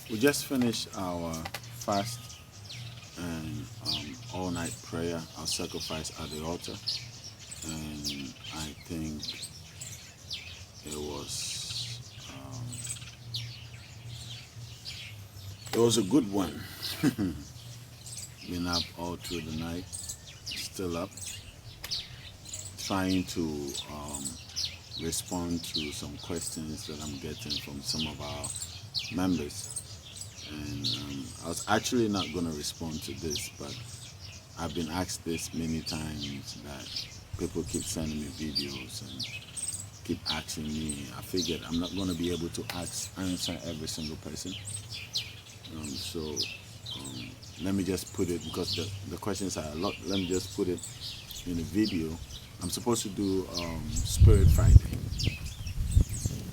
We just finished our fast and all night prayer, our sacrifice at the altar, and I think um, it was a good one. Been up all through the night, still up, trying to respond to some questions that I'm getting from some of our members. And I was actually not going to respond to this, but I've been asked this many times that people keep sending me videos and keep asking me. I figured I'm not going to be able to answer every single person. So let me just put it, because the questions are a lot, let me just put it in a video. I'm supposed to do Spirit Friday,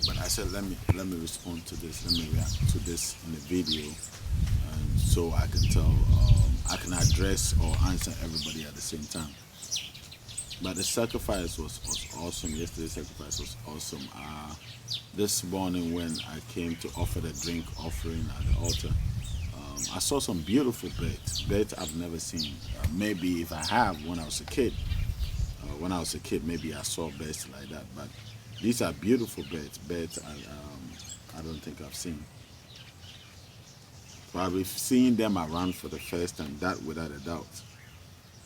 but I said let me respond to this, let me react to this in the video, and so I can tell, I can address or answer everybody at the same time. But the sacrifice was awesome. Yesterday's sacrifice was awesome. This morning when I came to offer the drink offering at the altar, I saw some beautiful birds I've never seen. Maybe if I have when I was a kid, maybe I saw birds like that. But these are beautiful birds I don't think I've seen. Probably seeing them around for the first time, that without a doubt.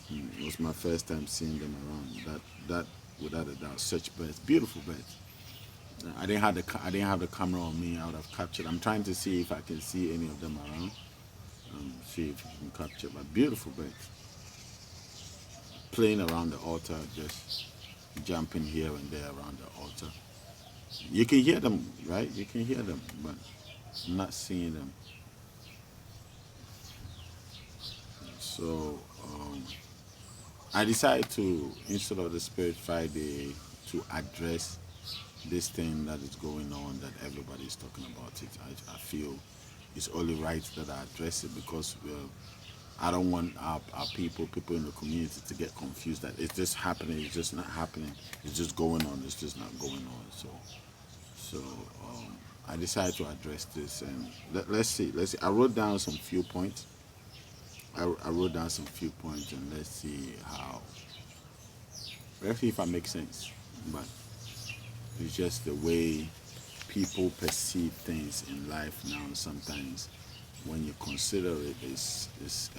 It was my first time seeing them around. That without a doubt, such birds, beautiful birds. I didn't have the camera on me. I would have captured. I'm trying to see if I can see any of them around. See if you can capture. But beautiful birds playing around the altar, just jumping here and there around the altar. You can hear them, right? You can hear them, but I'm not seeing them. So I decided to, instead of the Spirit Friday, to address this thing that is going on, that everybody is talking about it. I feel it's only right that I address it, because I don't want our people in the community to get confused that it's just happening, it's just not happening, it's just going on, it's just not going on. So I decided to address this, and let's see. I wrote down some few points. I wrote down some few points, and let's see if I make sense. But it's just the way people perceive things in life now. Sometimes, when you consider it, it's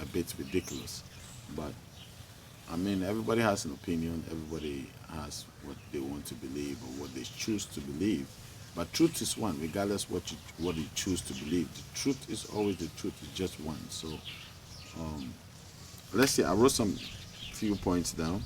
a bit ridiculous. But I mean, everybody has an opinion. Everybody has what they want to believe or what they choose to believe. But truth is one, regardless what you choose to believe. The truth is always the truth. It's just one. So let's see. I wrote some few points down.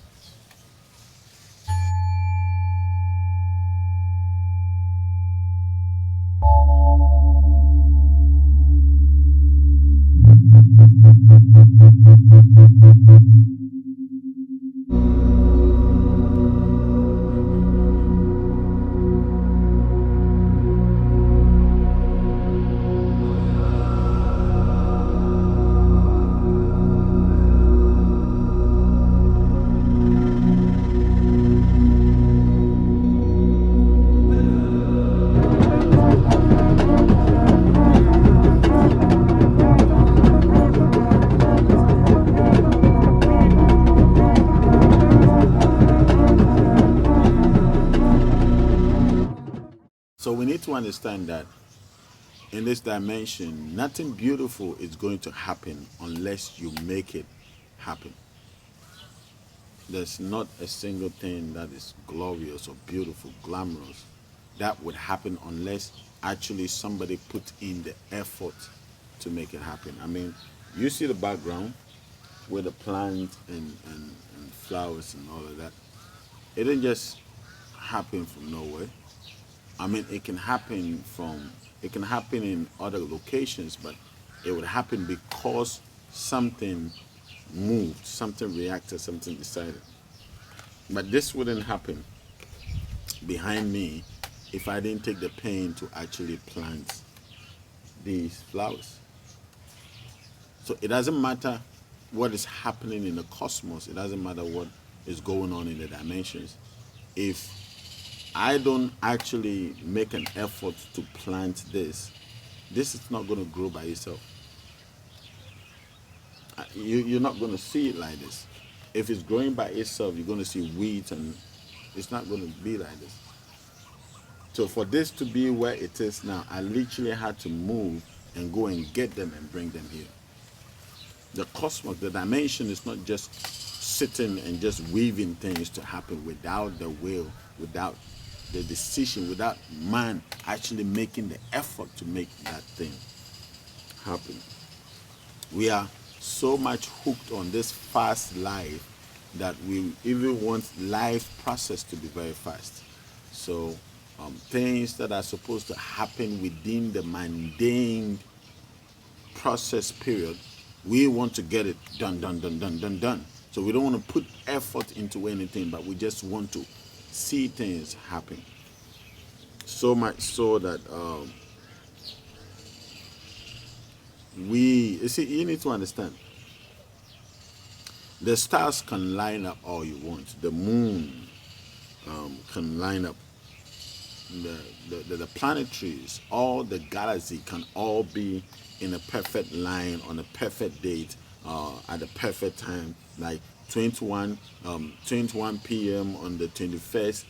So we need to understand that in this dimension, nothing beautiful is going to happen unless you make it happen. There's not a single thing that is glorious or beautiful, glamorous, that would happen unless actually somebody put in the effort to make it happen. I mean, you see the background with the plants and flowers and all of that. It didn't just happen from nowhere. I mean, it can happen in other locations, but it would happen because something moved, something reacted, something decided. But this wouldn't happen behind me if I didn't take the pain to actually plant these flowers. So it doesn't matter what is happening in the cosmos, it doesn't matter what is going on in the dimensions. If I don't actually make an effort to plant this, this is not going to grow by itself. You're not going to see it like this. If it's growing by itself, you're going to see weeds, and it's not going to be like this. So for this to be where it is now, I literally had to move and go and get them and bring them here. The cosmos, the dimension is not just sitting and just weaving things to happen without the will, without the decision, without man actually making the effort to make that thing happen. We are so much hooked on this fast life that we even want life process to be very fast. So things that are supposed to happen within the mundane process period, we want to get it done, done, done, done, done, done. So we don't want to put effort into anything, but we just want to see things happen. So much so that you see, you need to understand, the stars can line up all you want. The moon can line up. The planetaries, all the galaxy can all be in a perfect line on a perfect date at the perfect time, like 21 p.m. on the 21st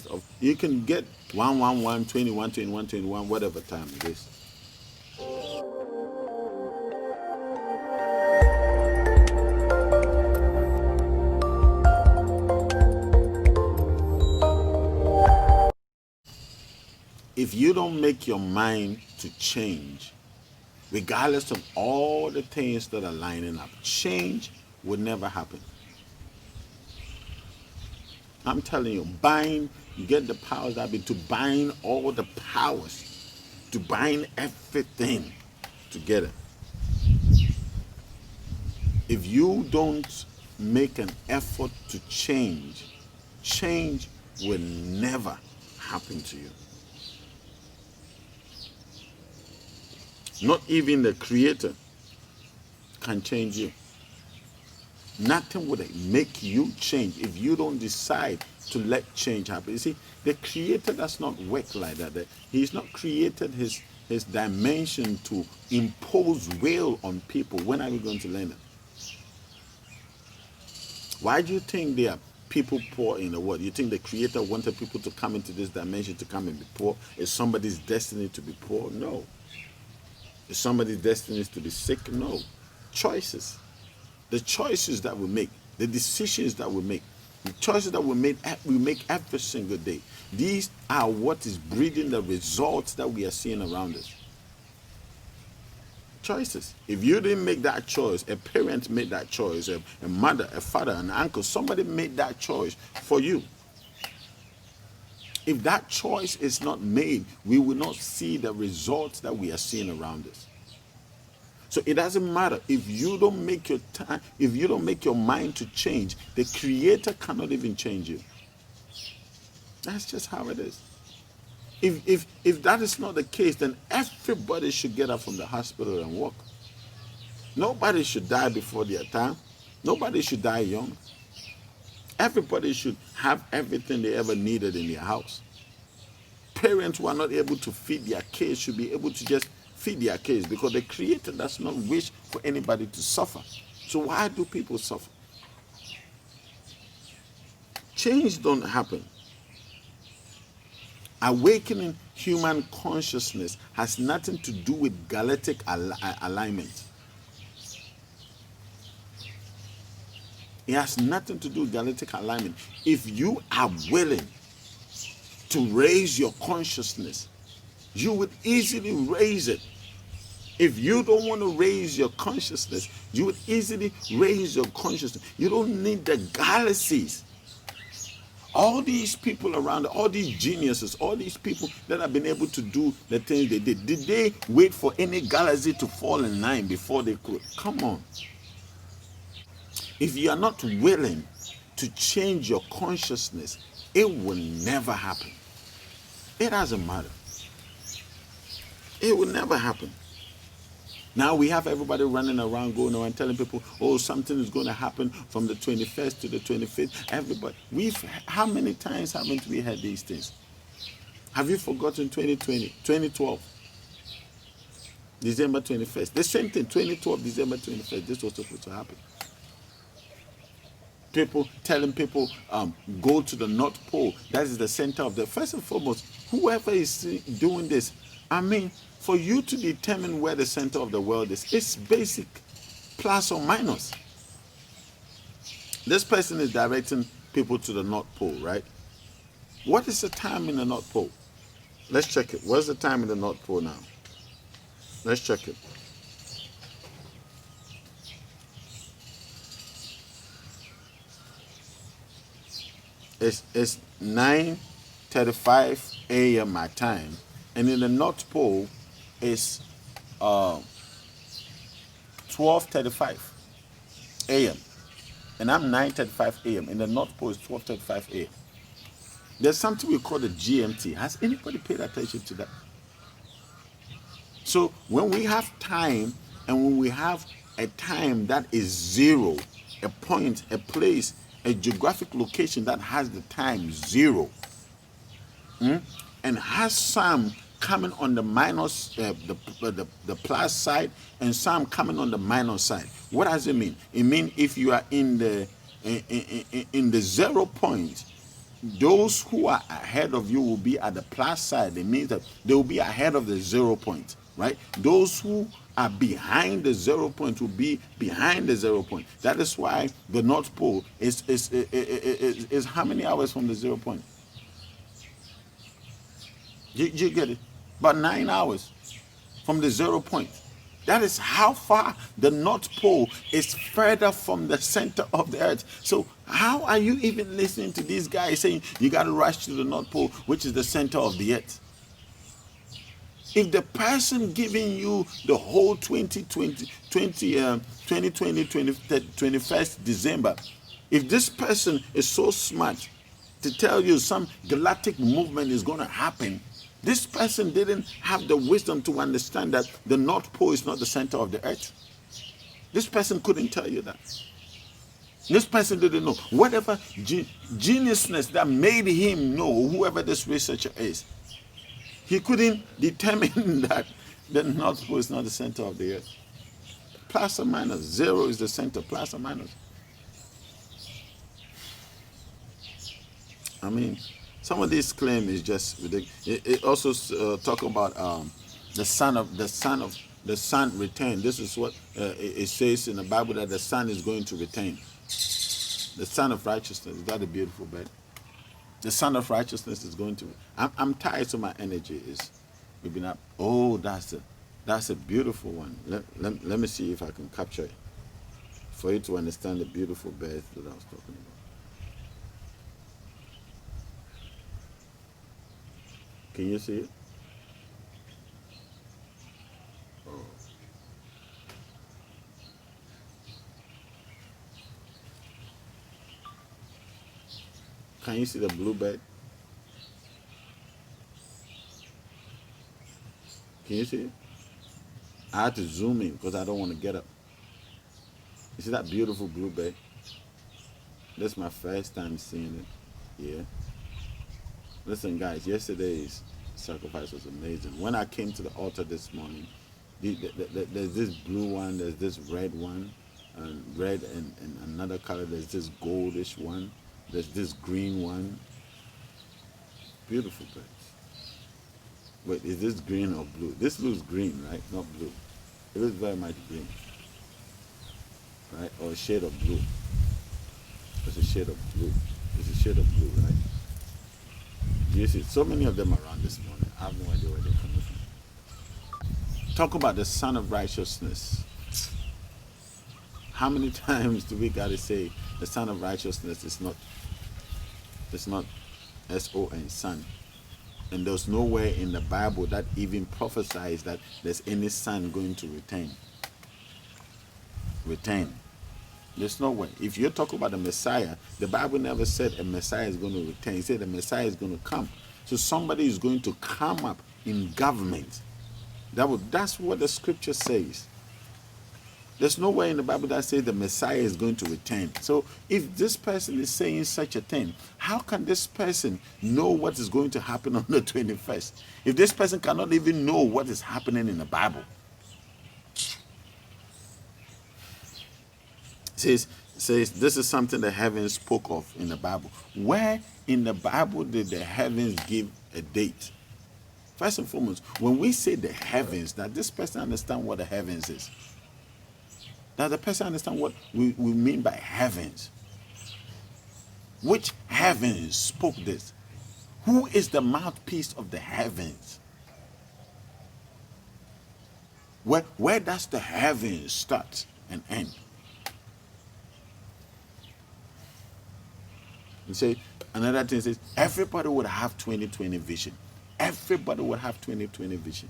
of, you can get 111 21 21 21 whatever time it is. If you don't make your mind to change, regardless of all the things that are lining up, change will never happen. I'm telling you, get the powers that be, to bind all the powers, to bind everything together. If you don't make an effort to change, change will never happen to you. Not even the Creator can change you. Nothing would make you change if you don't decide to let change happen. You see, the Creator does not work like that. He's not created his dimension to impose will on people. When are we going to learn that? Why do you think there are people poor in the world? You think the Creator wanted people to come into this dimension to come and be poor? Is somebody's destiny to be poor? No. Is somebody's destiny to be sick? No. Choices. The choices that we make, the decisions that we make, the choices that we make every single day. These are what is breeding the results that we are seeing around us. Choices. If you didn't make that choice, a parent made that choice, a mother, a father, an uncle, somebody made that choice for you. If that choice is not made, we will not see the results that we are seeing around us. So it doesn't matter if you don't make your time, if you don't make your mind to change, the Creator cannot even change you. That's just how it is. If that is not the case, then everybody should get up from the hospital and walk. Nobody should die before their time. Nobody should die young. Everybody should have everything they ever needed in their house. Parents who are not able to feed their kids should be able to just feed their kids, because the Creator does not wish for anybody to suffer. So why do people suffer? Change don't happen. Awakening human consciousness has nothing to do with galactic alignment. It has nothing to do with galactic alignment. If you are willing to raise your consciousness, you would easily raise it. If you don't want to raise your consciousness, you would easily raise your consciousness. You don't need the galaxies. All these people around, all these geniuses, all these people that have been able to do the things they did they wait for any galaxy to fall in line before they could? Come on. If you are not willing to change your consciousness, it will never happen. It doesn't matter. It will never happen. Now we have everybody running around, going around telling people, oh, something is going to happen from the 21st to the 25th. Everybody, how many times haven't we heard these things? Have you forgotten 2020, 2012? December 21st. The same thing, 2012, December 21st. This was supposed to happen. People telling people, go to the North Pole. That is the center of the. First and foremost, whoever is doing this, I mean, for you to determine where the center of the world is, it's basic, plus or minus. This person is directing people to the North Pole, right? What is the time in the North Pole? Let's check it. What's the time in the North Pole now? Let's check it. It's 9:35 a.m. my time, and in the North Pole, it's 12:35 a.m. and I'm 9:35 a.m. In the North Pole, it's 12:35 a.m. There's something we call the GMT. Has anybody paid attention to that? So when we have time, and when we have a time that is zero, a point, a place, a geographic location that has the time zero, and has some coming on the minus, the plus side, and some coming on the minus side. What does it mean? It means if you are in the 0 point, those who are ahead of you will be at the plus side. It means that they will be ahead of the 0 point, right? Those who are behind the 0 point will be behind the 0 point. That is why the North Pole is how many hours from the 0 point? You get it? About 9 hours from the 0 point. That is how far the North Pole is further from the center of the earth. So how are you even listening to these guys saying you got to rush to the North Pole, which is the center of the earth? If the person giving you the whole 2020, 21st December, if this person is so smart to tell you some galactic movement is going to happen, this person didn't have the wisdom to understand that the North Pole is not the center of the earth. This person couldn't tell you that. This person didn't know. Whatever geniusness that made him know, whoever this researcher is, he couldn't determine that the North Pole is not the center of the earth. Plus or minus. 0 is the center, plus or minus. I mean, some of these claims is just ridiculous. It also talk about the sun return. This is what it says in the Bible, that the sun is going to return. The sun of righteousness. Is that a beautiful bed? The sun of righteousness is going to. I'm tired, so my energy is. We've been up. Oh, that's a beautiful one. Let me see if I can capture it for you to understand the beautiful bed that I was talking about. Can you see it? Oh. Can you see the blue bed? Can you see it? I had to zoom in because I don't want to get up. You see that beautiful blue bed? That's my first time seeing it. Yeah. Listen, guys, yesterday's sacrifice was amazing. When I came to the altar this morning, there's this blue one, there's this red one, and red and another color, there's this goldish one, there's this green one. Beautiful birds. Wait, is this green or blue? This looks green, right? Not blue. It looks very much green. Right? Or a shade of blue. It's a shade of blue. It's a shade of blue, right? You see, so many of them around this morning. I have no idea where they're coming from. Talk about the Son of Righteousness. How many times do we gotta say the Son of Righteousness is not? It's not S-O-N, Son. And there's nowhere in the Bible that even prophesies that there's any son going to return. There's no way. If you're talking about the Messiah, the Bible never said a Messiah is going to return. It said the Messiah is going to come. So somebody is going to come up in government. That's what the scripture says. There's nowhere in the Bible that says the Messiah is going to return. So if this person is saying such a thing, how can this person know what is going to happen on the 21st? If this person cannot even know what is happening in the Bible, Says this is something the heavens spoke of in the Bible. Where in the Bible did the heavens give a date? First and foremost, when we say the heavens, that this person understand what the heavens is. Does the person understand what we mean by heavens? Which heavens spoke this? Who is the mouthpiece of the heavens? Where does the heavens start and end? You say another thing says everybody would have 20/20 vision. Everybody would have 20/20 vision.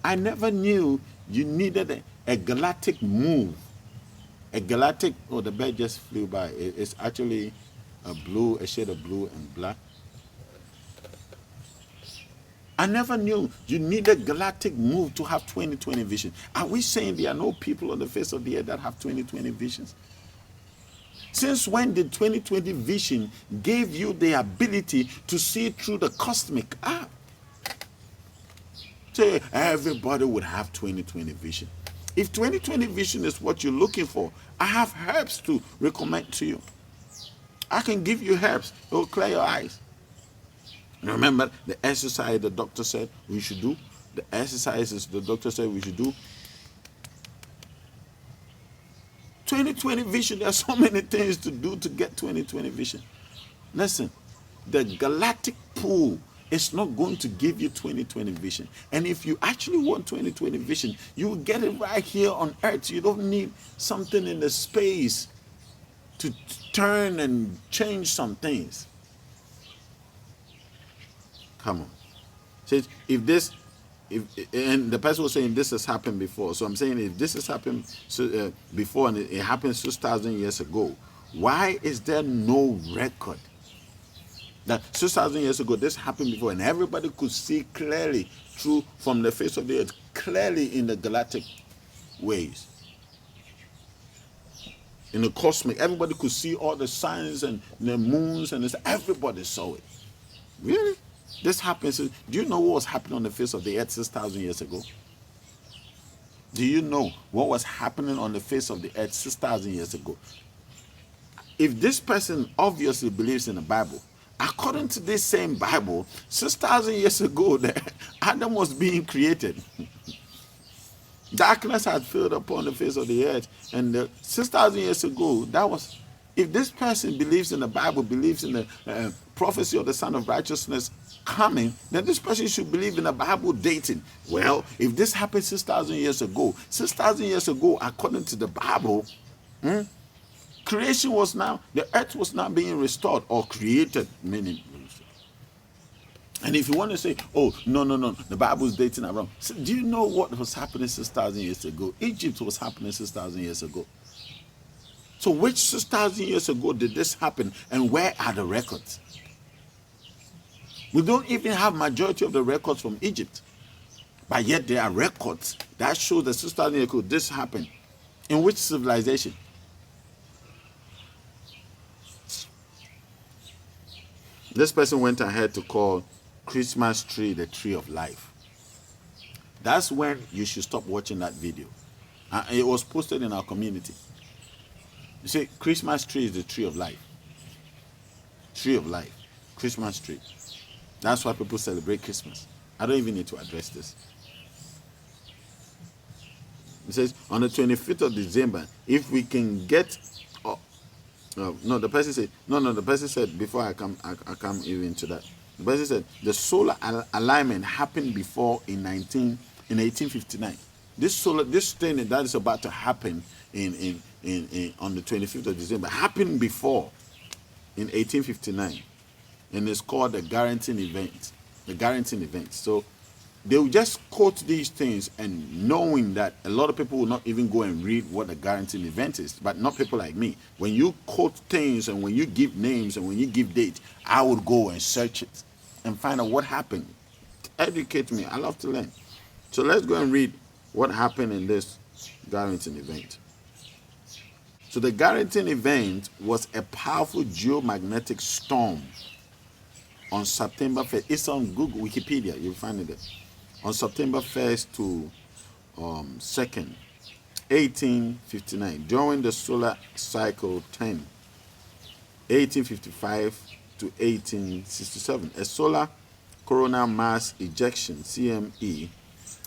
I never knew you needed a galactic move. A galactic, oh, the bird just flew by. It's actually a shade of blue and black. I never knew you needed galactic move to have 20/20 vision. Are we saying there are no people on the face of the earth that have 20/20 visions? Since when did 20/20 vision give you the ability to see through the cosmic eye? Say everybody would have 20/20 vision. If 20/20 vision is what you're looking for, I have herbs to recommend to you. I can give you herbs. It will clear your eyes. Remember the exercise the doctor said we should do? The exercises the doctor said we should do. 20/20 vision, there are so many things to do to get 20/20 vision. Listen, the galactic pool is not going to give you 20/20 vision. And if you actually want 20/20 vision, you will get it right here on earth. You don't need something in the space to turn and change some things. Come on. Says and the person was saying this has happened before. So I'm saying if this has happened before and it happened 6,000 years ago, why is there no record that 6,000 years ago this happened before and everybody could see clearly through from the face of the earth, clearly in the galactic ways? In the cosmic, everybody could see all the signs and the moons and everybody saw it. Really? This happens. Do you know what was happening on the face of the earth 6,000 years ago? Do you know what was happening on the face of the earth 6,000 years ago? If this person obviously believes in the Bible, according to this same Bible, 6,000 years ago, Adam was being created. Darkness had filled upon the face of the earth, and 6,000 years ago, that was. If this person believes in the Bible, believes in the prophecy of the Son of Righteousness coming, then this person should believe in the Bible dating. Well, if this happened 6,000 years ago, according to the Bible, creation was now, the earth was now being restored or created, meaning. And if you want to say, oh, no, the Bible is dating around. So do you know what was happening 6,000 years ago? Egypt was happening 6,000 years ago. So which 6,000 years ago did this happen and where are the records? We don't even have majority of the records from Egypt. But yet there are records that show that 6,000 years ago this happened. In which civilization? This person went ahead to call Christmas tree the tree of life. That's when you should stop watching that video. It was posted in our community. You say Christmas tree is the tree of life. Tree of life. Christmas tree. That's why people celebrate Christmas. I don't even need to address this. It says on the 25th of December, if we can get the person said the person said before I come even to that. The person said the solar alignment happened before in 1859. This thing that is about to happen on the 25th of December happened before in 1859, and it's called the Guaranteed Event. The Guaranteed Event. So they will just quote these things and knowing that a lot of people will not even go and read what the Guaranteed Event is, but not people like me. When you quote things and when you give names and when you give dates, I would go and search it and find out what happened. Educate me. I love to learn. So let's go and read what happened in this Guaranteed Event. So the Guaranteed Event was a powerful geomagnetic storm on September 1st. It's on Google, Wikipedia. You'll find it there. On September 1st to 2nd, 1859. During the solar cycle 10, 1855 to 1867, a solar coronal mass ejection (CME)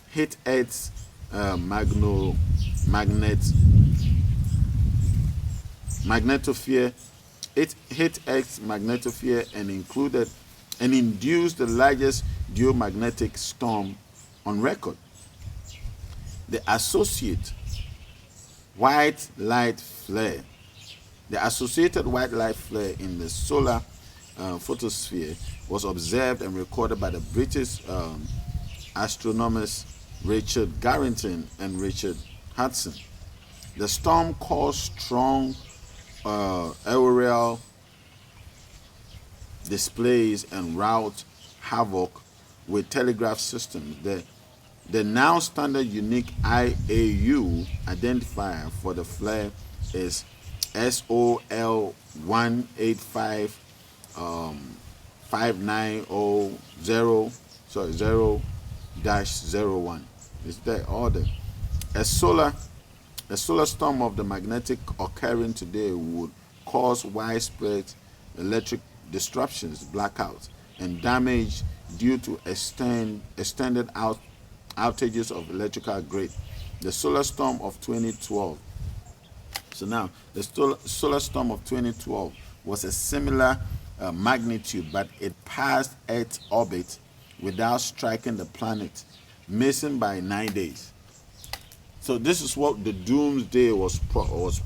hit Earth's magnetosphere. It hit Earth's magnetosphere and induced the largest geomagnetic storm on record. The associated white light flare in the solar photosphere was observed and recorded by the British astronomers Richard Garrington and Richard Hudson. The storm caused strong auroral displays and wrought havoc with telegraph systems. The now standard unique IAU identifier for the flare is SOL 185 5900 0-01. Is there order? A solar storm of the magnetic occurring today would cause widespread electric disruptions, blackouts, and damage due to extended outages of electrical grid. The solar storm of 2012. So now, the solar storm of 2012 was a similar magnitude, but it passed Earth's orbit without striking the planet, missing by 9 days. So this is what the doomsday was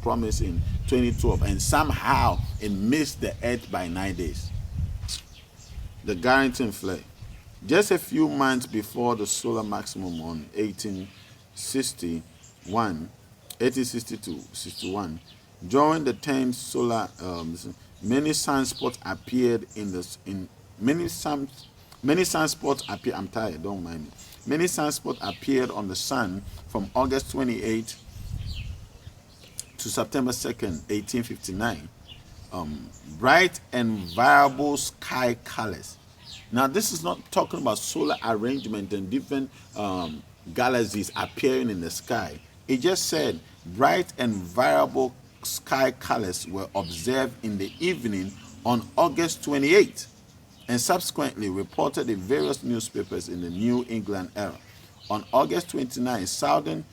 promised in 2012, and somehow it missed the Earth by 9 days. The Garrington flare. Just a few months before the solar maximum on 1862-61, during the 10th solar, many sunspots appeared many sunspots appeared. I'm tired. Don't mind me. Many sunspots appeared on the sun from August 28 to September 2nd, 1859. Bright and variable sky colors. Now, this is not talking about solar arrangement and different galaxies appearing in the sky. It just said bright and variable sky colors were observed in the evening on August 28 and subsequently reported in various newspapers in the New England era. On August 29, southern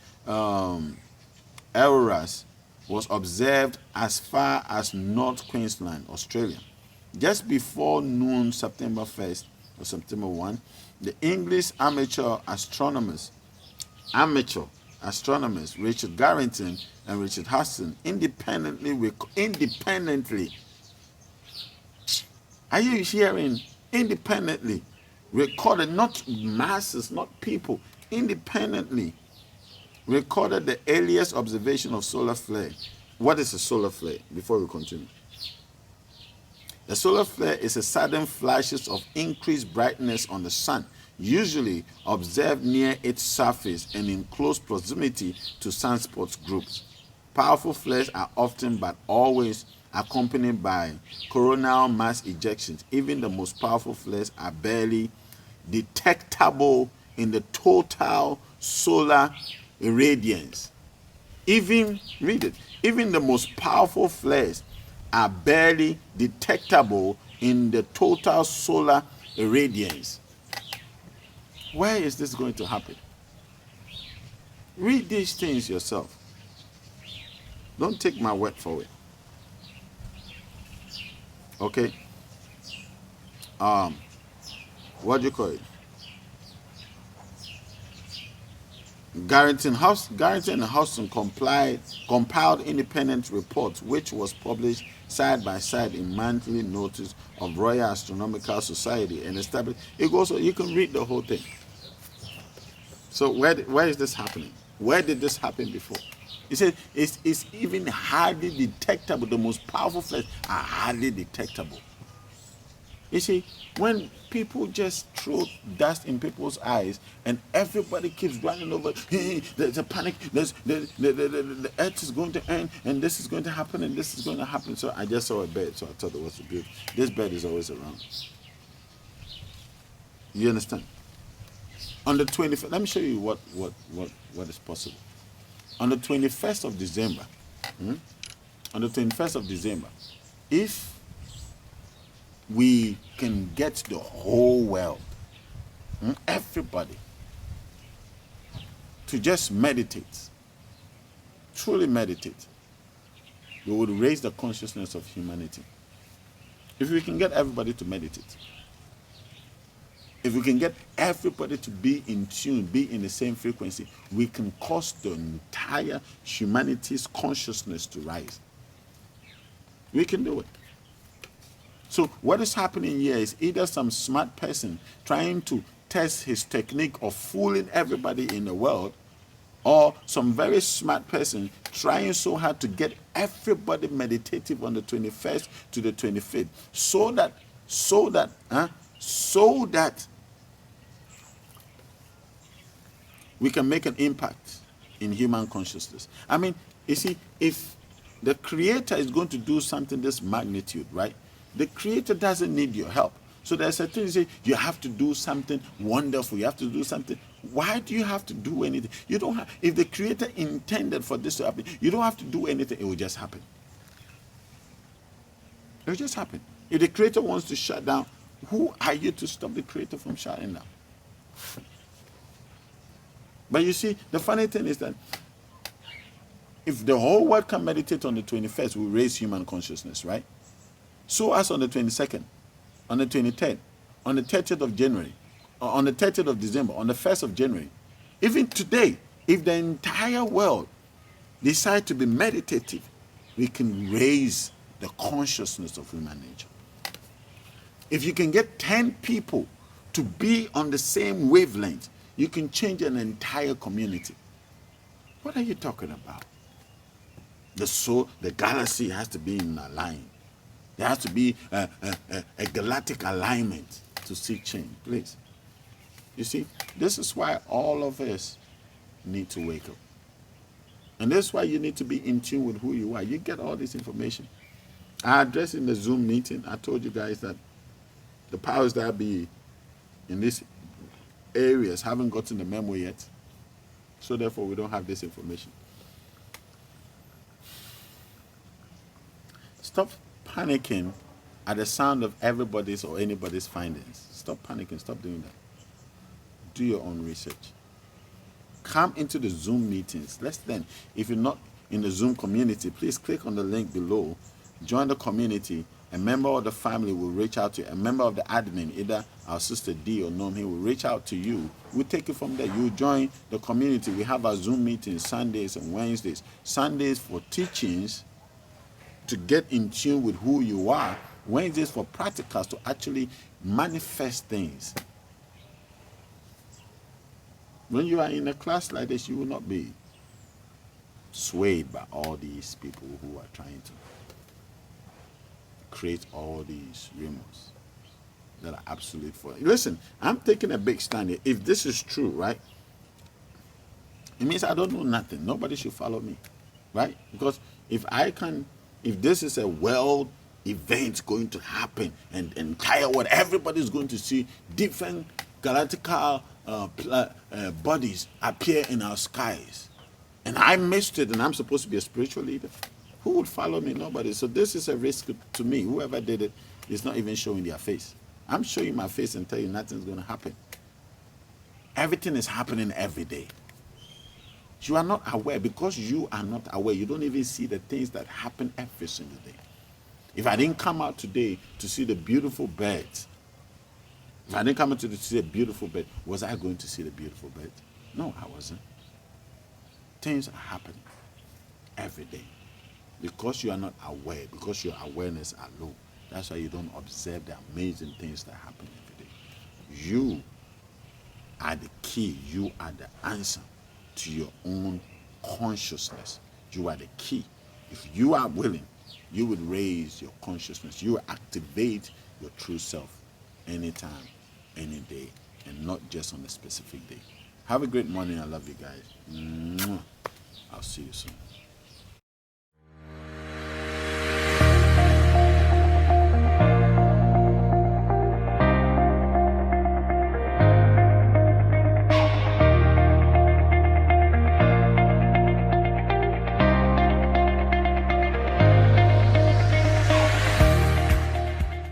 auroras was observed as far as North Queensland, Australia. Just before noon, September 1st or September 1, the English amateur astronomers Richard Garrington and Richard Hudson independently, are you hearing? Independently recorded, not masses, not people, independently recorded the earliest observation of solar flare. What is a solar flare? Before we continue. A solar flare is a sudden flashes of increased brightness on the sun, usually observed near its surface and in close proximity to sunspot groups. Powerful flares are often, but always, accompanied by coronal mass ejections. Even the most powerful flares are barely detectable in the total solar irradiance. Even the most powerful flares are barely detectable in the total solar irradiance. Where is this going to happen? Read these things yourself. Don't take my word for it. Okay? What do you call it? Garrington and Hudson compiled independent reports, which was published side by side in monthly notice of Royal Astronomical Society and established. It goes. You can read the whole thing. So where is this happening? Where did this happen before? He said it's even hardly detectable. The most powerful flares are hardly detectable. You see, when people just throw dust in people's eyes and everybody keeps running over, hey, there's a panic, the earth is going to end and this is going to happen and this is going to happen. So I just saw a bird, so I thought it was good. This bird is always around. You understand? On the 25th, let me show you what is possible. On the 21st of December, on the 21st of December, if we can get the whole world, everybody, to just meditate, truly meditate, we would raise the consciousness of humanity. If we can get everybody to meditate, if we can get everybody to be in tune, be in the same frequency, we can cause the entire humanity's consciousness to rise. We can do it. So what is happening here is either some smart person trying to test his technique of fooling everybody in the world, or some very smart person trying so hard to get everybody meditative on the 21st to the 25th, so that we can make an impact in human consciousness. I mean, you see, if the Creator is going to do something this magnitude, right? The Creator doesn't need your help. So there's a thing you say, you have to do something wonderful. You have to do something. Why do you have to do anything? You don't have. If the Creator intended for this to happen, you don't have to do anything. It will just happen. It will just happen. If the Creator wants to shut down, who are you to stop the Creator from shutting down? But you see, the funny thing is that if the whole world can meditate on the 21st, we raise human consciousness, right? So as on the 22nd, on the 23rd, on the 30th of January, on the 30th of December, on the 1st of January, even today, if the entire world decide to be meditative, we can raise the consciousness of human nature. If you can get 10 people to be on the same wavelength, you can change an entire community. What are you talking about? The galaxy has to be in alignment. There has to be a galactic alignment to see change. Please. You see, this is why all of us need to wake up. And that's why you need to be in tune with who you are. You get all this information. I addressed in the Zoom meeting, I told you guys that the powers that be in these areas haven't gotten the memo yet. So therefore, we don't have this information. Stop panicking at the sound of everybody's or anybody's findings. Stop panicking. Stop doing that. Do your own research. Come into the Zoom meetings. If you're not in the Zoom community, please click on the link below. Join the community. A member of the family will reach out to you. A member of the admin, either our sister D or Nomi, will reach out to you. We'll take it from there. You join the community. We have our Zoom meetings Sundays and Wednesdays. Sundays for teachings to get in tune with who you are. Wednesdays for practicals to actually manifest things. When you are in a class like this, you will not be swayed by all these people who are trying to create all these rumors that are absolute for you. Listen, I'm taking a big stand here. If this is true, right, it means I don't know nothing. Nobody should follow me, right? Because if this is a world event going to happen and entire world, everybody's going to see different galactical bodies appear in our skies, and I missed it, and I'm supposed to be a spiritual leader, who would follow me? Nobody. So this is a risk to me. Whoever did it is not even showing their face. I'm showing my face and tell you nothing's going to happen. Everything is happening every day. You are not aware. Because you are not aware, you don't even see the things that happen every single day. If I didn't come out today to see the beautiful birds, was I going to see the beautiful bird? No, I wasn't. Things are happening every day. Because you are not aware, because your awareness are low. That's why you don't observe the amazing things that happen every day. You are the key. You are the answer to your own consciousness. You are the key. If you are willing, you would raise your consciousness. You will activate your true self anytime, any day, and not just on a specific day. Have a great morning. I love you guys. Mwah. I'll see you soon.